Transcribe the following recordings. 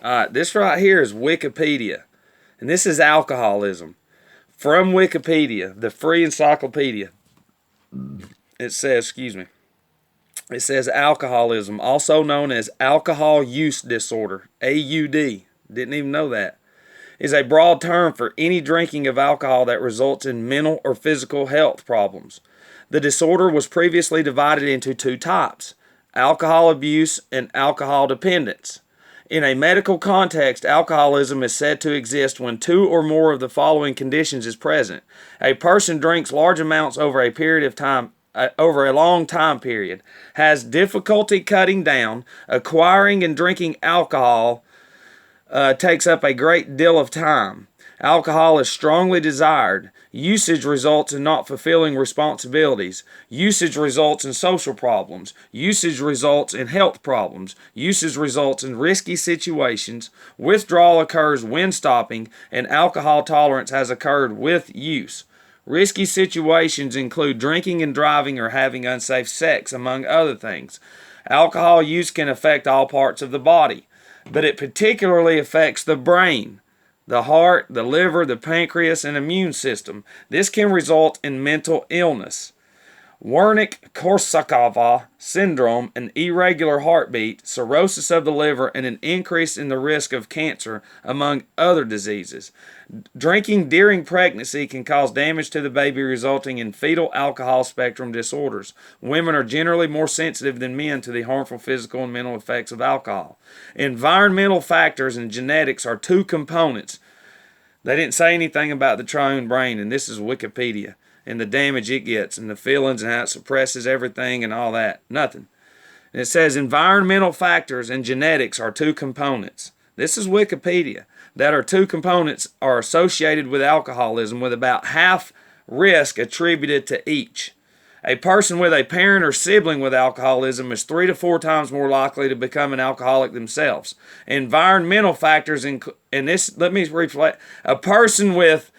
Alright, this right here is Wikipedia. And this is alcoholism. From Wikipedia, the free encyclopedia. It says, it says alcoholism, also known as alcohol use disorder, AUD. Didn't even know that. Is a broad term for any drinking of alcohol that results in mental or physical health problems. The disorder was previously divided into two types: alcohol abuse and alcohol dependence. In a medical context, alcoholism is said to exist when two or more of the following conditions is present. A person drinks large amounts over a period of time, over a long time period, has difficulty cutting down, acquiring and drinking alcohol takes up a great deal of time. Alcohol is strongly desired. Usage results in not fulfilling responsibilities. Usage results in social problems. Usage results in health problems. Usage results in risky situations. Withdrawal occurs when stopping, and alcohol tolerance has occurred with use. Risky situations include drinking and driving or having unsafe sex, among other things. Alcohol use can affect all parts of the body, but it particularly affects the brain, the heart, the liver, the pancreas, and immune system. This can result in mental illness. Wernicke-Korsakoff syndrome, an irregular heartbeat, cirrhosis of the liver, and an increase in the risk of cancer, among other diseases. Drinking during pregnancy can cause damage to the baby, resulting in fetal alcohol spectrum disorders. Women are generally more sensitive than men to the harmful physical and mental effects of alcohol. Environmental factors and genetics are two components. They didn't say anything about the triune brain, and this is Wikipedia, and the damage it gets, and the feelings, and how it suppresses everything, and all that. Nothing. And it says environmental factors and genetics are two components. This is Wikipedia. That are two components are associated with alcoholism, with about half risk attributed to each. A person with a parent or sibling with alcoholism is 3 to 4 times more likely to become an alcoholic themselves. Environmental factors, and this, let me reflect, a person with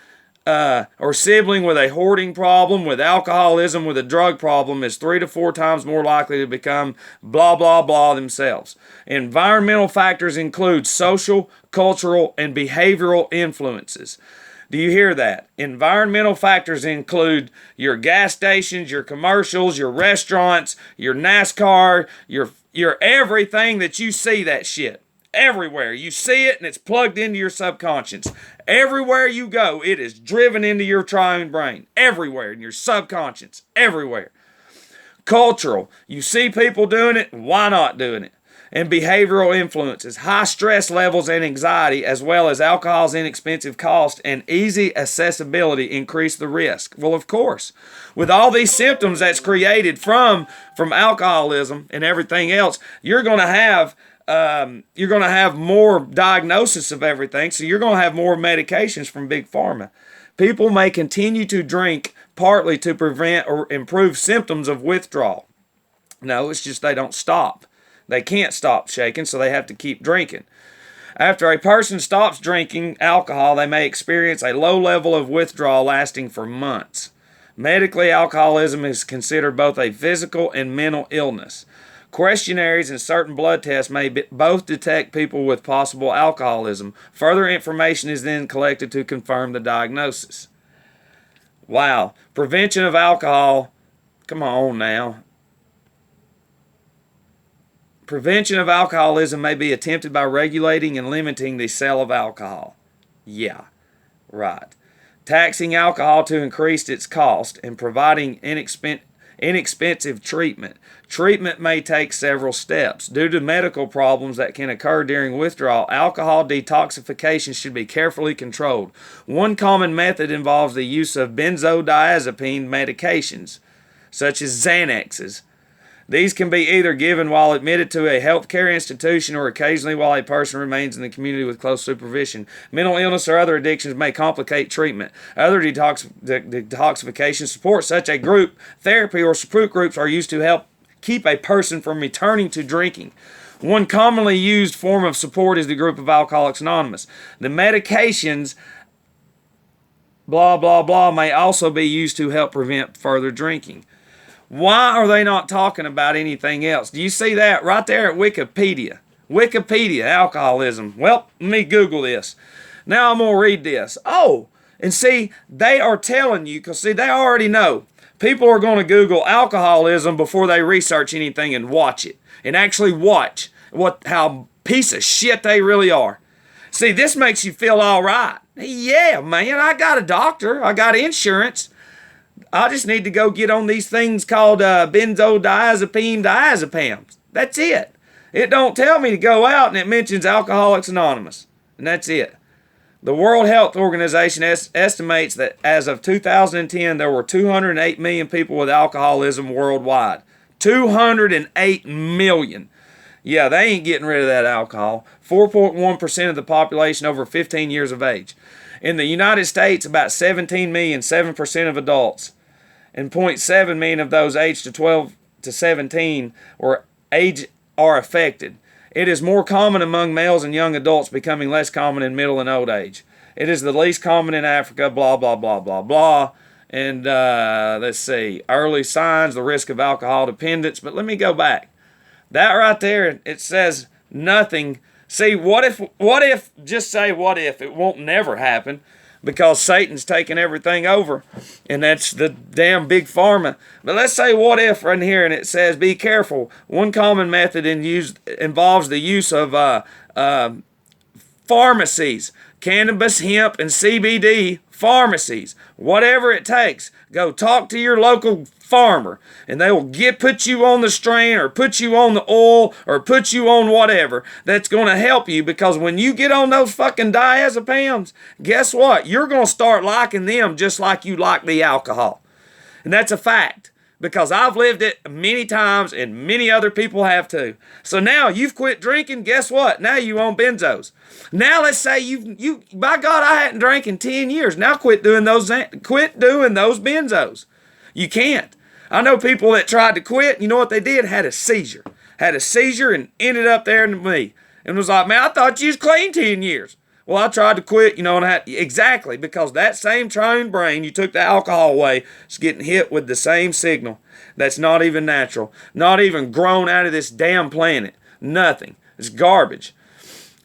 or sibling with a hoarding problem, with alcoholism, with a drug problem is 3 to 4 times more likely to become blah, blah, blah themselves. Environmental factors include social, cultural, and behavioral influences. Do you hear that? Environmental factors include your gas stations, your commercials, your restaurants, your NASCAR, your everything that you see that shit. Everywhere. You see it and it's plugged into your subconscious. Everywhere you go, it is driven into your triune brain. Everywhere in your subconscious. Everywhere. Cultural. You see people doing it, why not doing it? And behavioral influences. High stress levels and anxiety, as well as alcohol's inexpensive cost and easy accessibility, increase the risk. Well, of course. With all these symptoms that's created from alcoholism and everything else, you're going to have more diagnosis of everything, so you're going to have more medications from Big Pharma. People may continue to drink partly to prevent or improve symptoms of withdrawal. No, it's just they don't stop. They can't stop shaking, so they have to keep drinking. After a person stops drinking alcohol, they may experience a low level of withdrawal lasting for months. Medically, alcoholism is considered both a physical and mental illness. Questionnaires and certain blood tests may both detect people with possible alcoholism. Further information is then collected to confirm the diagnosis. Wow. Prevention of alcohol. Come on now. Prevention of alcoholism may be attempted by regulating and limiting the sale of alcohol. Yeah, right. Taxing alcohol to increase its cost and providing inexpensive treatment. Treatment may take several steps. Due to medical problems that can occur during withdrawal, alcohol detoxification should be carefully controlled. One common method involves the use of benzodiazepine medications, such as Xanaxes. These can be either given while admitted to a healthcare institution or occasionally while a person remains in the community with close supervision. Mental illness or other addictions may complicate treatment. Other detoxification support, such as group therapy or support groups, are used to help keep a person from returning to drinking. One commonly used form of support is the group of Alcoholics Anonymous. The medications, blah, blah, blah, may also be used to help prevent further drinking. Why are they not talking about anything else? Do you see that right there at Wikipedia? Wikipedia, alcoholism. Well, let me Google this. Now I'm going to read this. Oh, and see, they are telling you, because see, they already know. People are going to Google alcoholism before they research anything and watch it. And actually watch how piece of shit they really are. See, this makes you feel all right. Yeah, man, I got a doctor. I got insurance. I just need to go get on these things called benzodiazepines. That's it. It don't tell me to go out, and it mentions Alcoholics Anonymous. And that's it. The World Health Organization estimates that as of 2010, there were 208 million people with alcoholism worldwide. 208 million. Yeah, they ain't getting rid of that alcohol. 4.1% of the population over 15 years of age. In the United States, about 17 million, 7% of adults, and 0.7 million of those aged to 12 to 17 are affected. It is more common among males and young adults, becoming less common in middle and old age. It is the least common in Africa, blah, blah, blah, blah, blah. And let's see, early signs, the risk of alcohol dependence. But let me go back. That right there, it says nothing. See, what if, just say what if, it won't never happen because Satan's taking everything over, and that's the damn big pharma. But let's say what if right here, and it says be careful. One common method involves the use of pharmacies, cannabis, hemp, and CBD pharmacies. Whatever it takes, go talk to your local farmer, and they will put you on the strain or put you on the oil or put you on whatever that's going to help you, because when you get on those fucking diazepams, guess what? You're going to start liking them just like you like the alcohol. And that's a fact, because I've lived it many times and many other people have too. So now you've quit drinking, guess what? Now you on benzos. Now let's say you by God, I hadn't drank in 10 years. Now quit doing those benzos. You can't. I know people that tried to quit, you know what they did? Had a seizure and ended up there in me. And was like, man, I thought you was clean 10 years. Well, I tried to quit, and exactly, because that same trained brain you took the alcohol away is getting hit with the same signal that's not even natural, not even grown out of this damn planet. Nothing. It's garbage.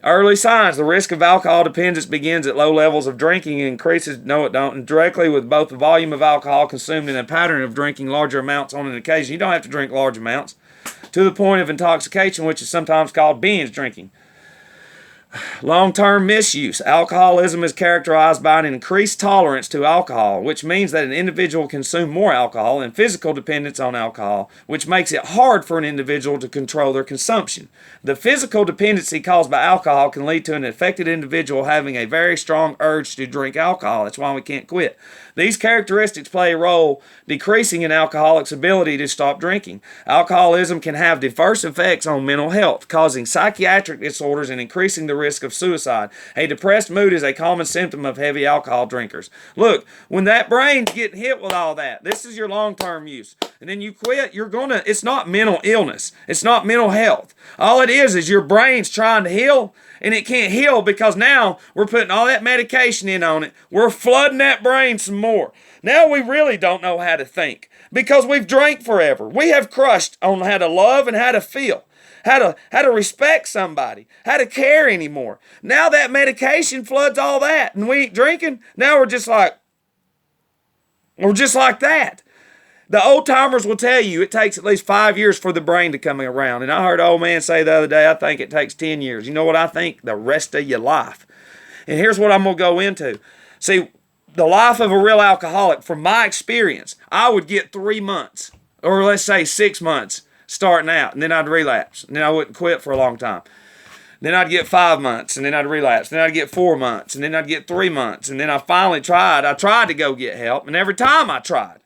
Early signs. The risk of alcohol dependence begins at low levels of drinking and increases, no it don't, and directly with both the volume of alcohol consumed and a pattern of drinking larger amounts on an occasion. You don't have to drink large amounts. To the point of intoxication, which is sometimes called binge drinking. Long-term misuse. Alcoholism is characterized by an increased tolerance to alcohol, which means that an individual consumes more alcohol, and physical dependence on alcohol, which makes it hard for an individual to control their consumption. The physical dependency caused by alcohol can lead to an affected individual having a very strong urge to drink alcohol. That's why we can't quit. These characteristics play a role decreasing an alcoholic's ability to stop drinking. Alcoholism can have diverse effects on mental health, causing psychiatric disorders and increasing the risk of suicide. A depressed mood is a common symptom of heavy alcohol drinkers. Look, when that brain's getting hit with all that, this is your long-term use, and then you quit, it's not mental illness. It's not mental health. All it is your brain's trying to heal, and it can't heal because now we're putting all that medication in on it. We're flooding that brain some more. Now we really don't know how to think because we've drank forever. We have crushed on how to love and how to feel, how to respect somebody, how to care anymore. Now that medication floods all that, and we ain't drinking. Now we're just like that. The old timers will tell you it takes at least 5 years for the brain to come around. And I heard an old man say the other day, I think it takes 10 years. You know what I think? The rest of your life. And here's what I'm going to go into. See, the life of a real alcoholic, from my experience, I would get 3 months, or let's say 6 months starting out, and then I'd relapse. And then I wouldn't quit for a long time. Then I'd get 5 months, and then I'd relapse. Then I'd get 4 months, and then I'd get 3 months. And then I finally tried. I tried to go get help, and every time I tried.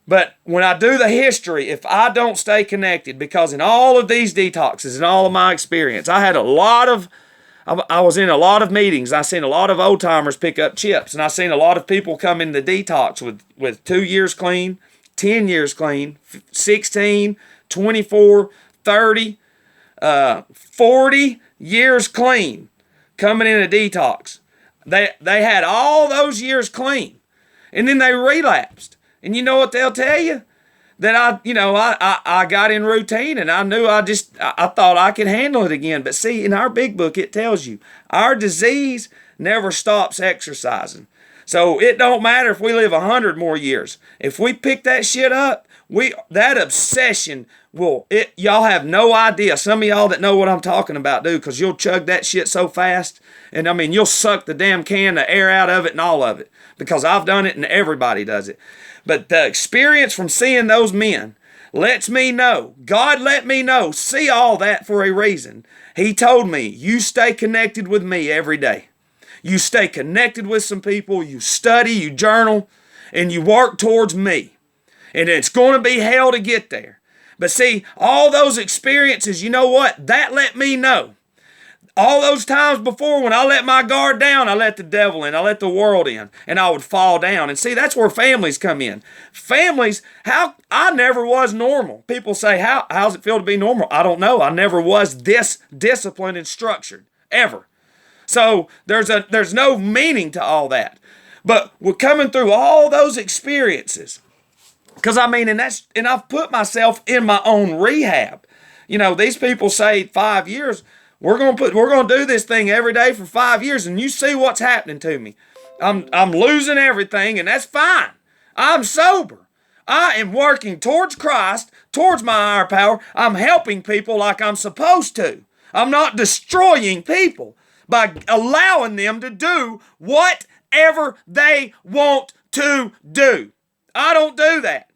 But when I do the history, if I don't stay connected, because in all of these detoxes and all of my experience, I was in a lot of meetings. I seen a lot of old timers pick up chips, and I seen a lot of people come in the detox with 2 years clean, 10 years clean, 16, 24, 30, 40 years clean coming in a detox. They had all those years clean, and then they relapsed. And you know what they'll tell you? that I got in routine, and I knew I thought I could handle it again. But see, in our big book, it tells you our disease never stops exercising. So it don't matter if we live 100 more years. If we pick that shit up, that obsession y'all have no idea. Some of y'all that know what I'm talking about do, because you'll chug that shit so fast. And I mean, you'll suck the damn can, the air out of it and all of it, because I've done it and everybody does it. But the experience from seeing those men lets me know, God let me know, see all that for a reason. He told me, you stay connected with me every day. You stay connected with some people, you study, you journal, and you work towards me. And it's going to be hell to get there. But see, all those experiences, you know what? That let me know. All those times before when I let my guard down, I let the devil in, I let the world in, and I would fall down. And see, that's where families come in. Families, I never was normal. People say, how's it feel to be normal? I don't know. I never was this disciplined and structured, ever. So there's no meaning to all that. But we're coming through all those experiences. Because I mean, and I've put myself in my own rehab. You know, these people say 5 years. We're gonna do this thing every day for 5 years, and you see what's happening to me. I'm losing everything, and that's fine. I'm sober. I am working towards Christ, towards my higher power. I'm helping people like I'm supposed to. I'm not destroying people by allowing them to do whatever they want to do. I don't do that.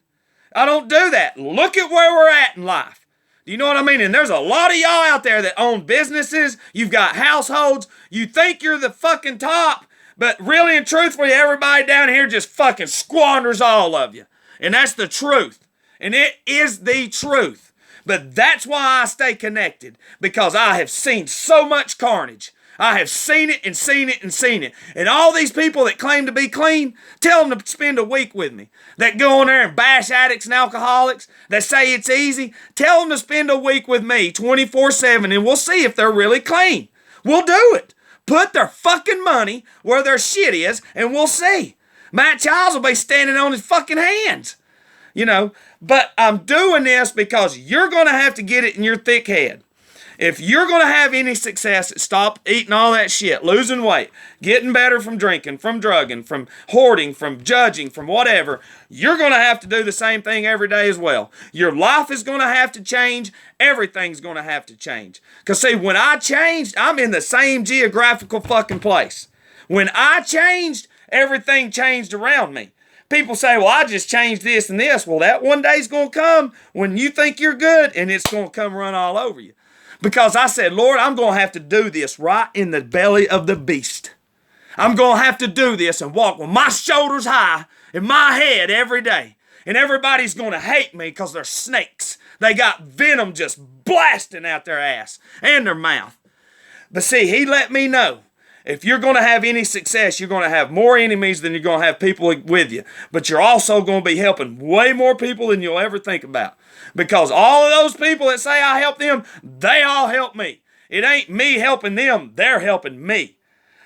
I don't do that. Look at where we're at in life. Do you know what I mean? And there's a lot of y'all out there that own businesses. You've got households. You think you're the fucking top, but really and truthfully, everybody down here just fucking squanders all of you. And that's the truth. And it is the truth. But that's why I stay connected, because I have seen so much carnage. I have seen it and seen it and seen it. And all these people that claim to be clean, tell them to spend a week with me. That go in there and bash addicts and alcoholics, that say it's easy, tell them to spend a week with me 24/7, and we'll see if they're really clean. We'll do it. Put their fucking money where their shit is, and we'll see. Matt Childs will be standing on his fucking hands. You know, but I'm doing this because you're going to have to get it in your thick head. If you're going to have any success, stop eating all that shit, losing weight, getting better from drinking, from drugging, from hoarding, from judging, from whatever, you're going to have to do the same thing every day as well. Your life is going to have to change. Everything's going to have to change. Because see, when I changed, I'm in the same geographical fucking place. When I changed, everything changed around me. People say, well, I just changed this and this. Well, that one day's going to come when you think you're good, and it's going to come run all over you. Because I said, Lord, I'm going to have to do this right in the belly of the beast. I'm going to have to do this and walk with my shoulders high and my head every day. And everybody's going to hate me because they're snakes. They got venom just blasting out their ass and their mouth. But see, he let me know, if you're going to have any success, you're going to have more enemies than you're going to have people with you. But you're also going to be helping way more people than you'll ever think about. Because all of those people that say I help them, they all help me. It ain't me helping them, they're helping me.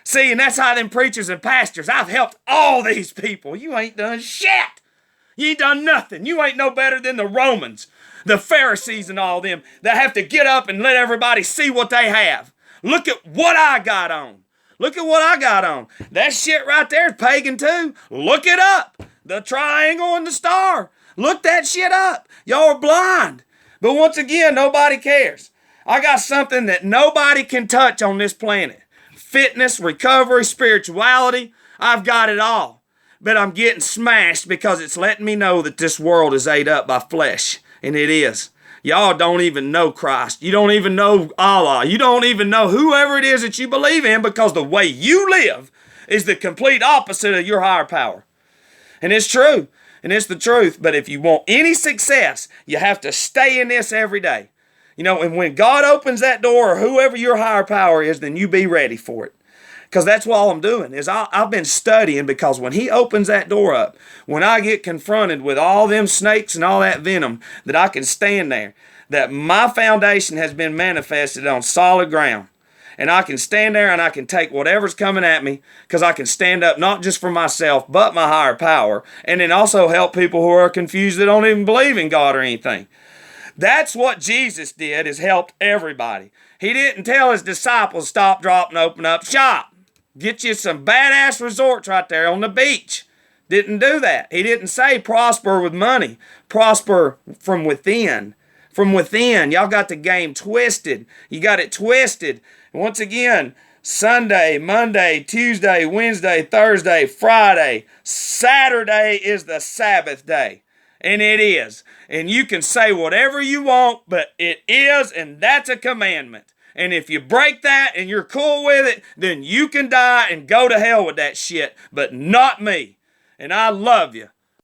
See, and that's how them preachers and pastors, I've helped all these people. You ain't done shit. You ain't done nothing. You ain't no better than the Romans, the Pharisees and all them that have to get up and let everybody see what they have. Look at what I got on. Look at what I got on. That shit right there is pagan too. Look it up. The triangle and the star. Look that shit up. Y'all are blind. But once again, nobody cares. I got something that nobody can touch on this planet. Fitness, recovery, spirituality. I've got it all. But I'm getting smashed because it's letting me know that this world is ate up by flesh. And it is. Y'all don't even know Christ. You don't even know Allah. You don't even know whoever it is that you believe in, because the way you live is the complete opposite of your higher power. And it's true. And it's the truth. But if you want any success, you have to stay in this every day. You know, and when God opens that door, or whoever your higher power is, then you be ready for it. Because that's what all I'm doing is I've been studying, because when he opens that door up, when I get confronted with all them snakes and all that venom, that I can stand there, that my foundation has been manifested on solid ground. and I can stand there and I can take whatever's coming at me because I can stand up not just for myself but my higher power, and then also help people who are confused that don't even believe in God or anything. That's what Jesus did, is helped everybody. He didn't tell his disciples stop, drop, and open up shop. Get you some badass resorts right there on the beach. Didn't do that. He didn't say prosper with money. Prosper from within. From within. Y'all got the game twisted. You got it twisted. And once again, Sunday, Monday, Tuesday, Wednesday, Thursday, Friday, Saturday is the Sabbath day. And it is. And you can say whatever you want, but it is, and that's a commandment. And if you break that and you're cool with it, then you can die and go to hell with that shit, but not me. And I love you.